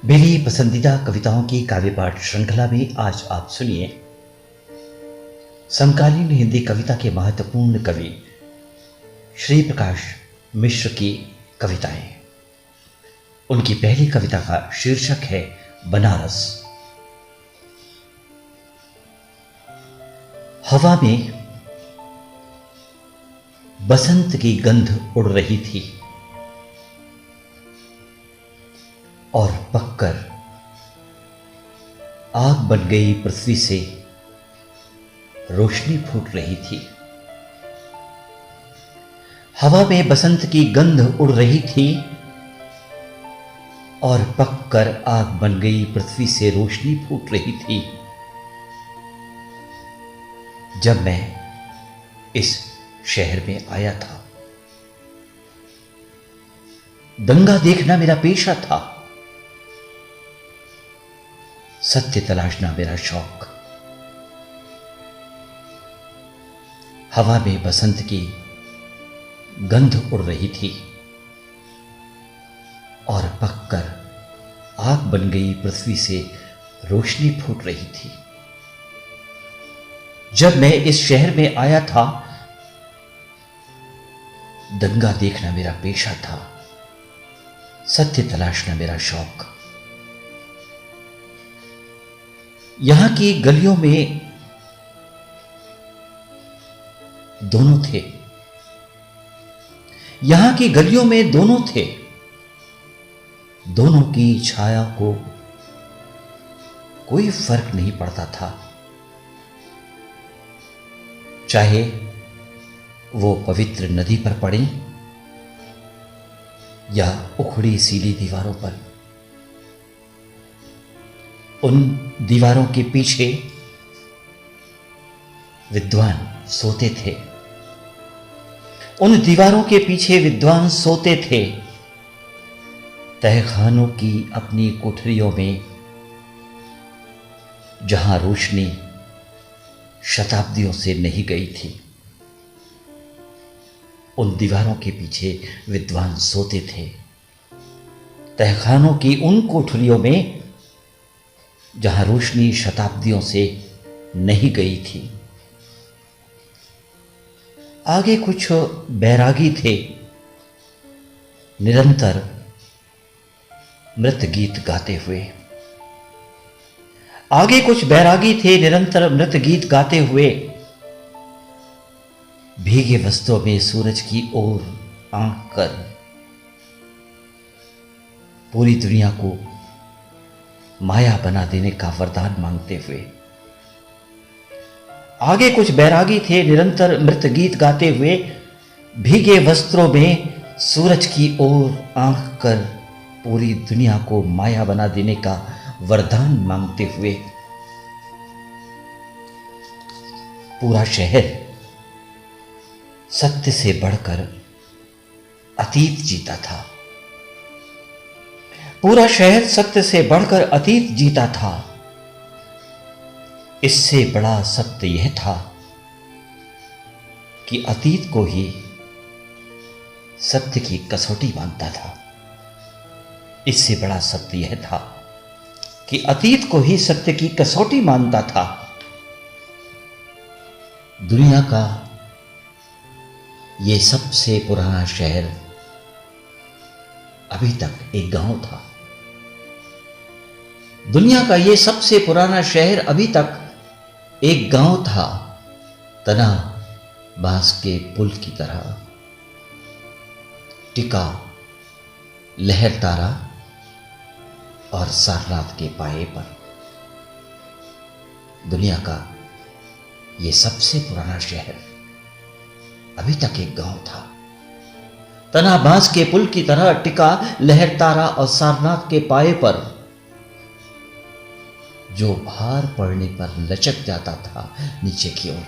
मेरी पसंदीदा कविताओं की काव्य पाठ श्रृंखला में आज आप सुनिए समकालीन हिंदी कविता के महत्वपूर्ण कवि श्री प्रकाश मिश्र की कविताएं। उनकी पहली कविता का शीर्षक है बनारस। हवा में बसंत की गंध उड़ रही थी और पककर आग बन गई पृथ्वी से रोशनी फूट रही थी। हवा में बसंत की गंध उड़ रही थी और पककर आग बन गई पृथ्वी से रोशनी फूट रही थी। जब मैं इस शहर में आया था, दंगा देखना मेरा पेशा था, सत्य तलाशना मेरा शौक। हवा में बसंत की गंध उड़ रही थी और पककर आग बन गई पृथ्वी से रोशनी फूट रही थी। जब मैं इस शहर में आया था, दंगा देखना मेरा पेशा था, सत्य तलाशना मेरा शौक। यहां की गलियों में दोनों थे, यहां की गलियों में दोनों थे। दोनों की छाया को कोई फर्क नहीं पड़ता था, चाहे वो पवित्र नदी पर पड़े या उखड़ी सीधी दीवारों पर। उन दीवारों के पीछे विद्वान सोते थे, उन दीवारों के पीछे विद्वान सोते थे। तहखानों की अपनी कोठरियों में जहां रोशनी शताब्दियों से नहीं गई थी, उन दीवारों के पीछे विद्वान सोते थे। तहखानों की उन कोठरियों में जहां रोशनी शताब्दियों से नहीं गई थी। आगे कुछ बैरागी थे, निरंतर मृत गीत गाते हुए। आगे कुछ बैरागी थे, निरंतर मृत गीत गाते हुए। भीगे वस्त्रों में सूरज की ओर आंख कर पूरी दुनिया को माया बना देने का वरदान मांगते हुए। आगे कुछ बैरागी थे, निरंतर मृत गीत गाते हुए। भीगे वस्त्रों में सूरज की ओर आंख कर पूरी दुनिया को माया बना देने का वरदान मांगते हुए। पूरा शहर सत्य से बढ़कर अतीत जीता था। पूरा शहर सत्य से बढ़कर अतीत जीता था। इससे बड़ा सत्य यह था कि अतीत को ही सत्य की कसौटी मानता था। इससे बड़ा सत्य यह था कि अतीत को ही सत्य की कसौटी मानता था। दुनिया का यह सबसे पुराना शहर अभी तक एक गांव था। दुनिया का यह सबसे पुराना शहर अभी तक एक गांव था, तना बांस के पुल की तरह, टिका लहर तारा और सारनाथ के पाए पर। दुनिया का यह सबसे पुराना शहर अभी तक एक गांव था, तना बांस के पुल की तरह, टिका लहर तारा और सारनाथ के पाए पर, जो भार पड़ने पर लचक जाता था नीचे की ओर।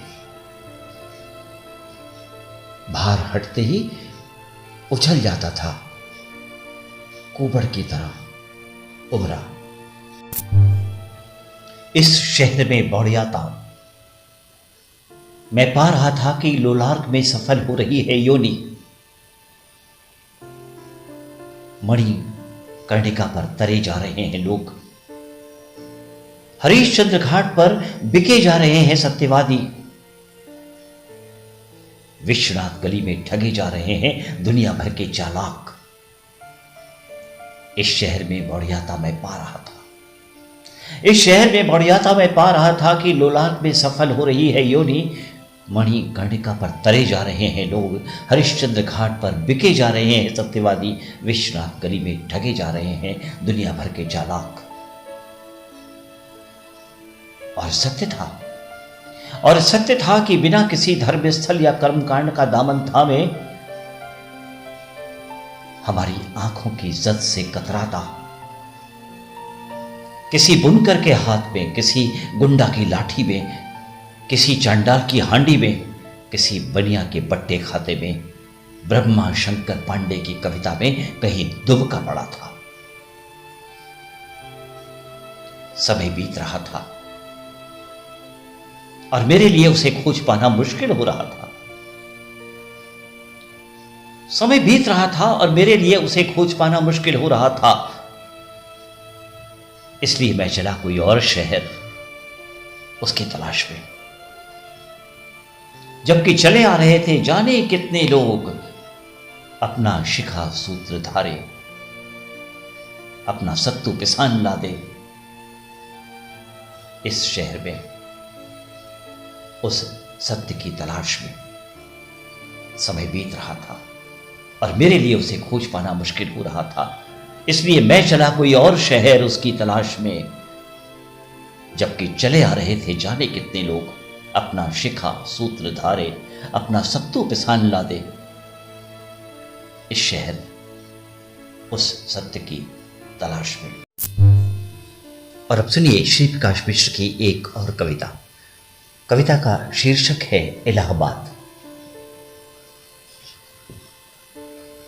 भार हटते ही उछल जाता था, कुबड़ की तरह उभरा। इस शहर में बौड़ियाता मैं पा रहा था कि लोलार्क में सफल हो रही है योनि। मणि कर्णिका पर तरे जा रहे हैं लोग, हरिश्चंद्र घाट पर बिके जा रहे हैं सत्यवादी, विश्वनाथ गली में ठगे जा रहे हैं दुनिया भर के चालाक। इस शहर में बढ़ियाता मैं पा रहा था, इस शहर में बढ़ियाता मैं पा रहा था कि लोलाट में सफल हो रही है योनि। मणिकर्णिका पर तरे जा रहे हैं लोग, हरिश्चंद्र घाट पर बिके जा रहे हैं सत्यवादी, विश्वनाथ गली में ठगे जा रहे हैं दुनिया भर के चालाक। और सत्य था कि बिना किसी धर्म स्थल या कर्मकांड का दामन थामे हमारी आंखों की इज्जत से कतराता, किसी बुनकर के हाथ में, किसी गुंडा की लाठी में, किसी चांडाल की हांडी में, किसी बनिया के पट्टे खाते में, ब्रह्मा शंकर पांडे की कविता में कहीं दुबका पड़ा था। समय बीत रहा था और मेरे लिए उसे खोज पाना मुश्किल हो रहा था। समय बीत रहा था और मेरे लिए उसे खोज पाना मुश्किल हो रहा था। इसलिए मैं चला कोई और शहर उसकी तलाश में। जबकि चले आ रहे थे जाने कितने लोग, अपना शिखा सूत्र धारे, अपना सत्तू पिसान ला दे। इस शहर में उस सत्य की तलाश में समय बीत रहा था और मेरे लिए उसे खोज पाना मुश्किल हो रहा था। इसलिए मैं चला कोई और शहर उसकी तलाश में। जबकि चले आ रहे थे जाने कितने लोग, अपना शिखा सूत्र धारे, अपना सत्तू पिसान ला दे। इस शहर उस सत्य की तलाश में। और अब सुनिए श्री प्रकाश मिश्र की एक और कविता। कविता का शीर्षक है इलाहाबाद।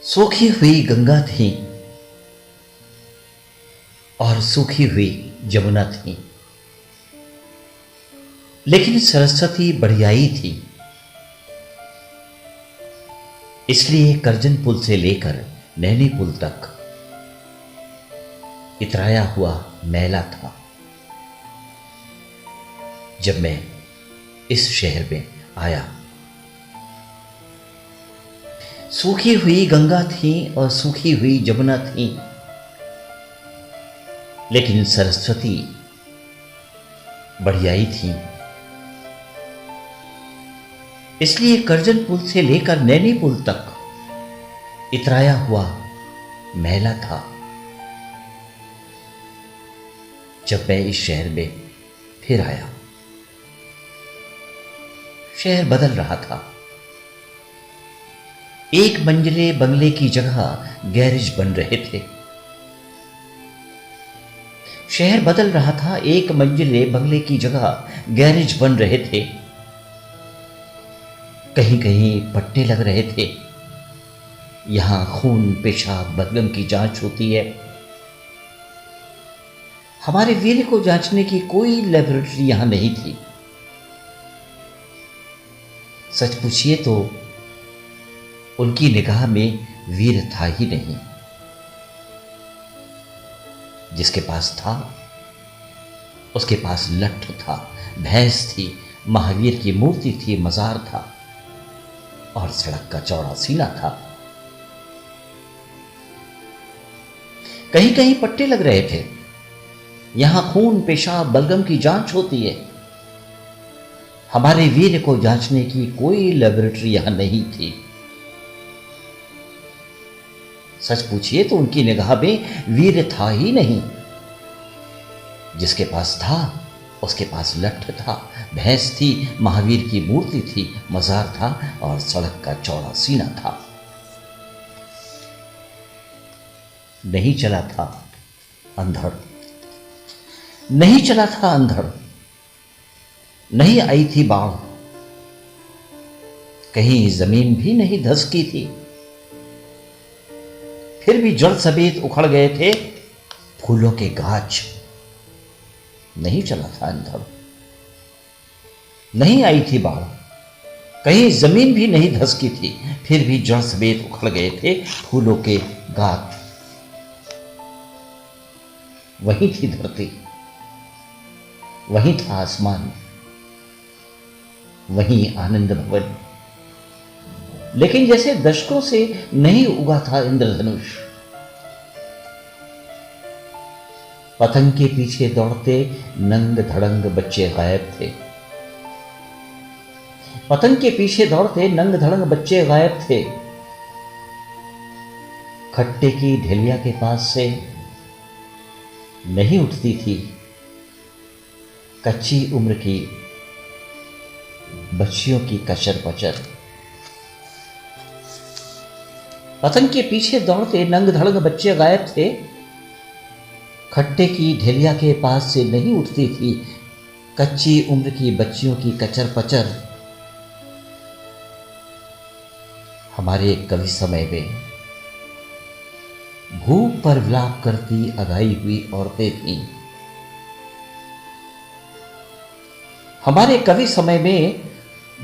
सूखी हुई गंगा थी और सूखी हुई जमुना थी, लेकिन सरस्वती बढ़ियाई थी। इसलिए करजन पुल से लेकर नैनी पुल तक इतराया हुआ मैला था। जब मैं इस शहर में आया, सूखी हुई गंगा थी और सूखी हुई जमुना थी, लेकिन सरस्वती बढ़ियाई थी। इसलिए करजन पुल से लेकर नैनी पुल तक इतराया हुआ मैला था। जब मैं इस शहर में फिर आया, शहर बदल रहा था। एक मंजिले बंगले की जगह गैरेज बन रहे थे। शहर बदल रहा था, एक मंजिले बंगले की जगह गैरेज बन रहे थे। कहीं कहीं पट्टे लग रहे थे। यहां खून पेशाब बदगम की जांच होती है। हमारे वीर को जांचने की कोई लेबोरेटरी यहां नहीं थी। सच पूछिए तो उनकी निगाह में वीर था ही नहीं। जिसके पास था उसके पास लट्ठ था, भैंस थी, महावीर की मूर्ति थी, मजार था और सड़क का चौड़ा सीना था। कहीं कहीं पट्टे लग रहे थे। यहां खून पेशाब बलगम की जांच होती है। हमारे वीर को जांचने की कोई लेबोरेटरी यहां नहीं थी। सच पूछिए तो उनकी निगाह में वीर था ही नहीं। जिसके पास था उसके पास लट्ठ था, भैंस थी, महावीर की मूर्ति थी, मजार था और सड़क का चौड़ा सीना था। नहीं चला था अंधड़, नहीं चला था अंधड़, नहीं आई थी बाढ़, कहीं जमीन भी नहीं धसकी थी। फिर भी जड़ समेत उखड़ गए थे फूलों के गाछ। नहीं चला था अंधड़, नहीं आई थी बाढ़, कहीं जमीन भी नहीं धसकी थी। फिर भी जड़ समेत उखड़ गए थे फूलों के गाछ। वहीं थी धरती, वहीं था आसमान, वहीं आनंद भवन। लेकिन जैसे दशकों से नहीं उगा था इंद्रधनुष, पतंग के पीछे दौड़ते नंग धड़ंग बच्चे गायब थे। पतंग के पीछे दौड़ते नंग धड़ंग बच्चे गायब थे। खट्टे की ढेलिया के पास से नहीं उठती थी कच्ची उम्र की बच्चियों की कचर पचर। पतंग के पीछे दौड़ते नंग धड़ंग बच्चे गायब थे। खट्टे की ढेलिया के पास से नहीं उठती थी कच्ची उम्र की बच्चियों की कचर पचर। हमारे कवि समय में भूख पर विलाप करती अघाई हुई औरतें थीं। हमारे कवि समय में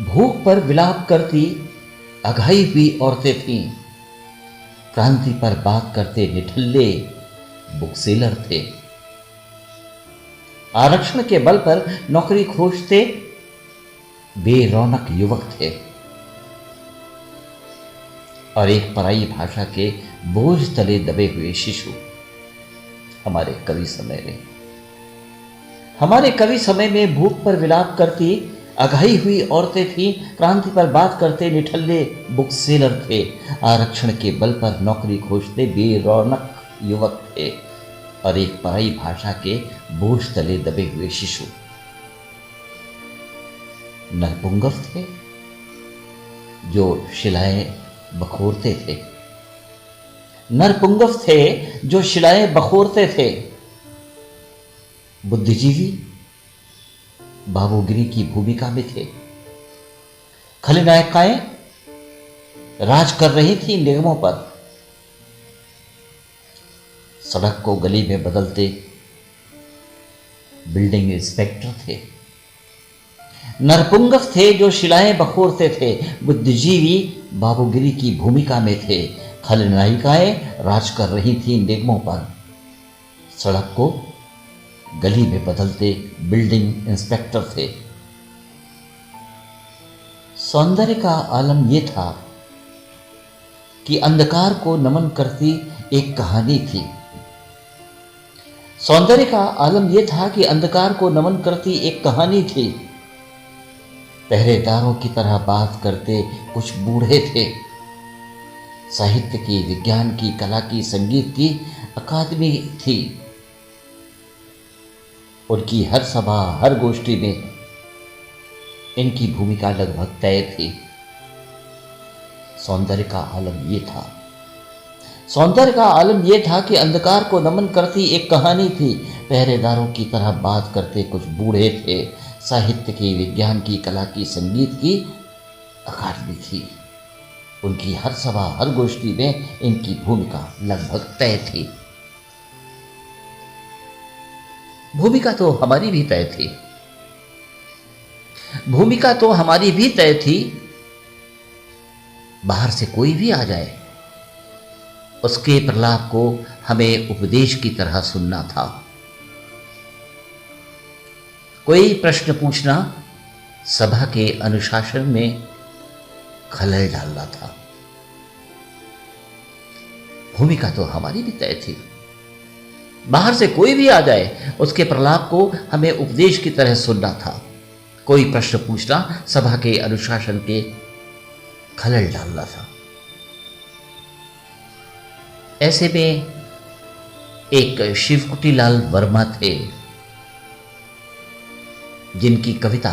भूख पर विलाप करती अघाई हुई औरतें थीं। क्रांति पर बात करते निठल्ले बुकसेलर थे। आरक्षण के बल पर नौकरी खोजते बेरौनक युवक थे। और एक पराई भाषा के बोझ तले दबे हुए शिशु हमारे कवि समय में। हमारे कवि समय में भूख पर विलाप करती अघाई हुई औरतें थीं। क्रांति पर बात करते निठल्ले बुकसेलर थे। आरक्षण के बल पर नौकरी खोजते बेरौनक युवक थे। और एक पराई भाषा के बोझ तले दबे हुए शिशु नरपुंगव थे जो शिलाएं बखोरते थे। नरपुंगव थे जो शिलाएं बखोरते थे। बुद्धिजीवी बाबूगिरी की भूमिका में थे। खलनायिकाएं राज कर रही थी निगमों पर। सड़क को गली में बदलते बिल्डिंग इंस्पेक्टर थे। नरपुंगव थे जो शिलाएं बखोरते थे। बुद्धिजीवी बाबूगिरी की भूमिका में थे। खलनायिकाएं राज कर रही थी निगमों पर। सड़क को गली में बदलते बिल्डिंग इंस्पेक्टर थे। सौंदर्य का आलम यह था कि अंधकार को नमन करती एक कहानी थी। सौंदर्य का आलम यह था कि अंधकार को नमन करती एक कहानी थी। पहरेदारों की तरह बात करते कुछ बूढ़े थे। साहित्य की, विज्ञान की, कला की, संगीत की अकादमी थी। उनकी हर सभा, हर गोष्ठी में इनकी भूमिका लगभग तय थी। सौंदर्य का आलम यह था। सौंदर्य का आलम यह था कि अंधकार को नमन करती एक कहानी थी। पहरेदारों की तरह बात करते कुछ बूढ़े थे। साहित्य की, विज्ञान की, कला की, संगीत की अकादमी थी। उनकी हर सभा, हर गोष्ठी में इनकी भूमिका लगभग तय थी। भूमिका तो हमारी भी तय थी। भूमिका तो हमारी भी तय थी। बाहर से कोई भी आ जाए, उसके प्रलाप को हमें उपदेश की तरह सुनना था। कोई प्रश्न पूछना सभा के अनुशासन में खलल डालना था। भूमिका तो हमारी भी तय थी। बाहर से कोई भी आ जाए, उसके प्रलाप को हमें उपदेश की तरह सुनना था। कोई प्रश्न पूछना सभा के अनुशासन के खलल डालना था। ऐसे में एक शिवकुटीलाल वर्मा थे जिनकी कविता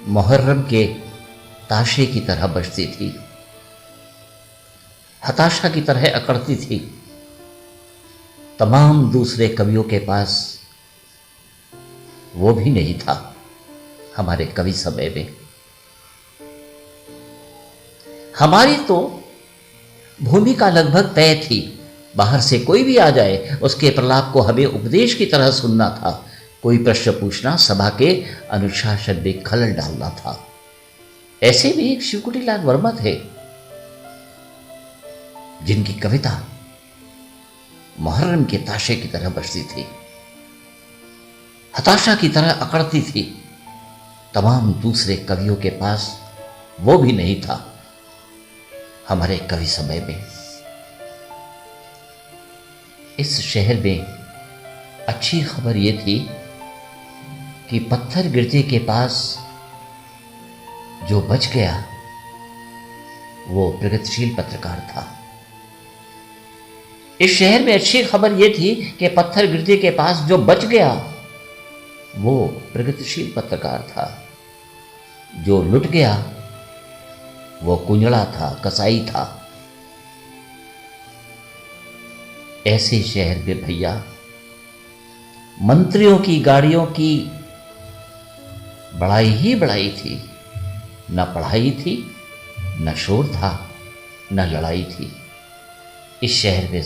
मुहर्रम के ताशे की तरह बजती थी, हताशा की तरह अकड़ती थी। तमाम दूसरे कवियों के पास वो भी नहीं था। हमारे कवि समय में हमारी तो भूमिका लगभग तय थी। बाहर से कोई भी आ जाए, उसके प्रलाप को हमें उपदेश की तरह सुनना था। कोई प्रश्न पूछना सभा के अनुशासन में खलल डालना था। ऐसे भी एक शिवकुटीलाल वर्मा थे जिनकी कविता मुहर्रम के ताशे की तरह बजती थी, हताशा की तरह अकड़ती थी। तमाम दूसरे कवियों के पास वो भी नहीं था। हमारे कवि समय में इस शहर में अच्छी खबर यह थी कि पत्थर गिरजे के पास जो बच गया वो प्रगतिशील पत्रकार था। इस शहर में अच्छी खबर यह थी कि पत्थर गिरजे के पास जो बच गया वो प्रगतिशील पत्रकार था। जो लुट गया वो कुंजड़ा था, कसाई था। ऐसे शहर में भैया मंत्रियों की गाड़ियों की बड़ाई ही बड़ाई थी। न पढ़ाई थी, न शोर था, न लड़ाई थी। इस शहर में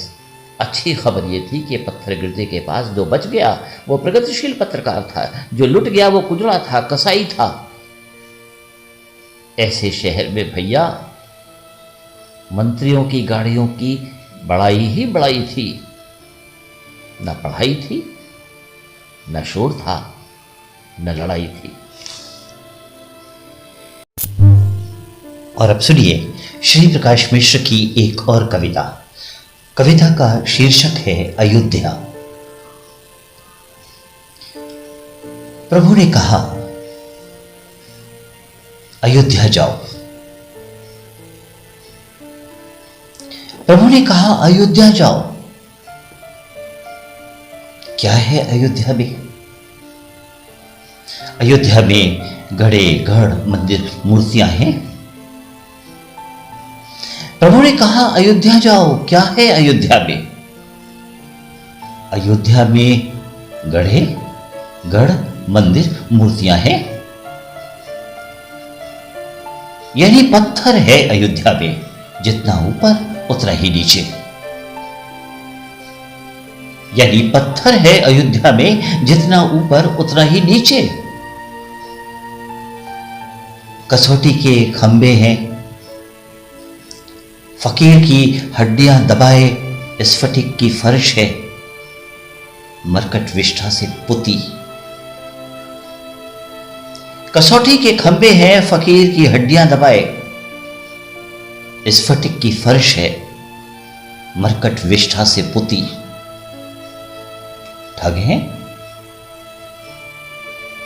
अच्छी खबर यह थी कि पत्थर गिरजे के पास जो बच गया वो प्रगतिशील पत्रकार था, जो लुट गया वो कुंजड़ा था, कसाई था। ऐसे शहर में भैया मंत्रियों की गाड़ियों की बड़ाई ही बड़ाई थी। न पढ़ाई थी, न शोर था, न लड़ाई थी। और अब सुनिए श्री प्रकाश मिश्र की एक और कविता। कविता का शीर्षक है अयोध्या। प्रभु ने कहा अयोध्या जाओ। प्रभु ने कहा अयोध्या जाओ। क्या है अयोध्या में? अयोध्या में घड़े, गढ़, मंदिर, मूर्तियां हैं। प्रभु ने कहा अयोध्या जाओ। क्या है अयोध्या में? अयोध्या में गढ़े, गढ़, मंदिर, मूर्तियां हैं। यानी पत्थर है अयोध्या में, जितना ऊपर उतना ही नीचे। यानी पत्थर है अयोध्या में, जितना ऊपर उतना ही नीचे। कसौटी के खंबे हैं, फकीर की हड्डियां दबाए स्फटिक की फर्श है, मरकट विष्ठा से पुती। कसौटी के खंबे हैं, फकीर की हड्डियां दबाए स्फटिक की फर्श है, मरकट विष्ठा से पुती। ठग हैं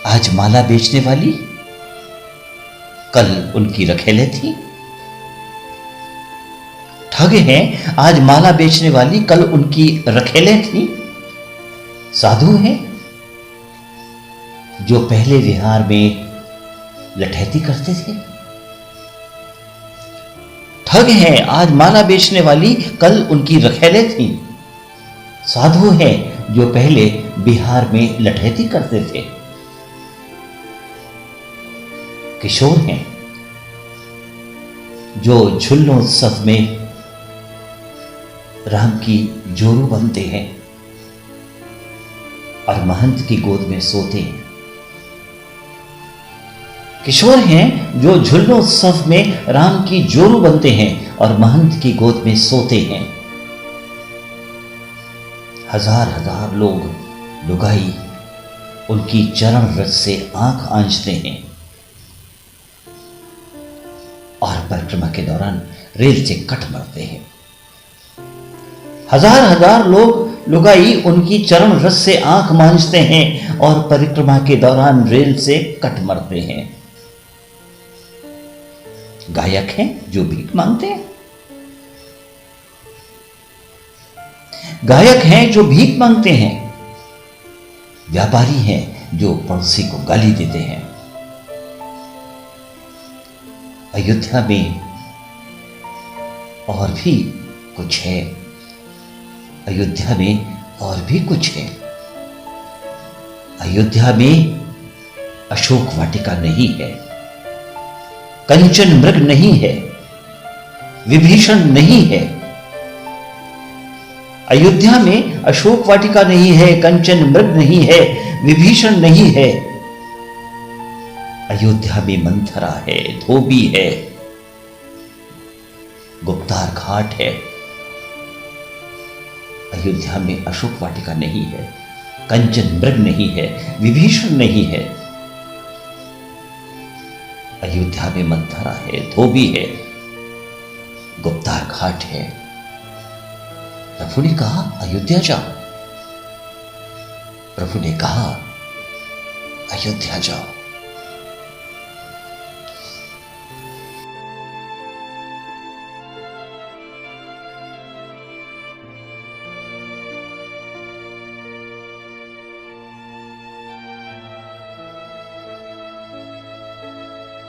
आज माला बेचने वाली, कल उनकी रखेले थी। ठग हैं आज माला बेचने वाली, कल उनकी रखेले थी। साधु हैं जो पहले विहार में लठैती करते थे। ठग हैं आज माला बेचने वाली, कल उनकी रखेले थी। साधु हैं जो पहले बिहार में लठैती करते थे। किशोर हैं जो झुल्लोत्सव में राम की जोरू बनते हैं और महंत की गोद में सोते हैं। किशोर हैं जो झुल्लोत्सव में राम की जोरू बनते हैं और महंत की गोद में सोते हैं। हजार हजार लोग, लुगाई उनकी चरण रज से आंख आंचते हैं और परिक्रमा के दौरान रेल से कट मरते हैं। हजार हजार लोग, लुगाई उनकी चरण रस से आंख मांझते हैं और परिक्रमा के दौरान रेल से कट मरते हैं। गायक हैं जो भीख मांगते हैं। गायक हैं जो भीख मांगते हैं। व्यापारी हैं जो पड़ोसी को गाली देते हैं। अयोध्या में और भी कुछ है। अयोध्या में और भी कुछ है। अयोध्या में अशोक वाटिका नहीं है, कंचन मृग नहीं है, विभीषण नहीं है। अयोध्या में अशोक वाटिका नहीं है, कंचन मृग नहीं है, विभीषण नहीं है। अयोध्या में मंथरा है, धोबी है, गुप्तार घाट है। अयोध्या में अशोक वाटिका नहीं है, कंचन मृग नहीं है, विभीषण नहीं है। अयोध्या में मंथरा है, धोबी है, गुप्तार घाट है। प्रभु ने कहा अयोध्या जाओ, प्रभु ने कहा अयोध्या जाओ।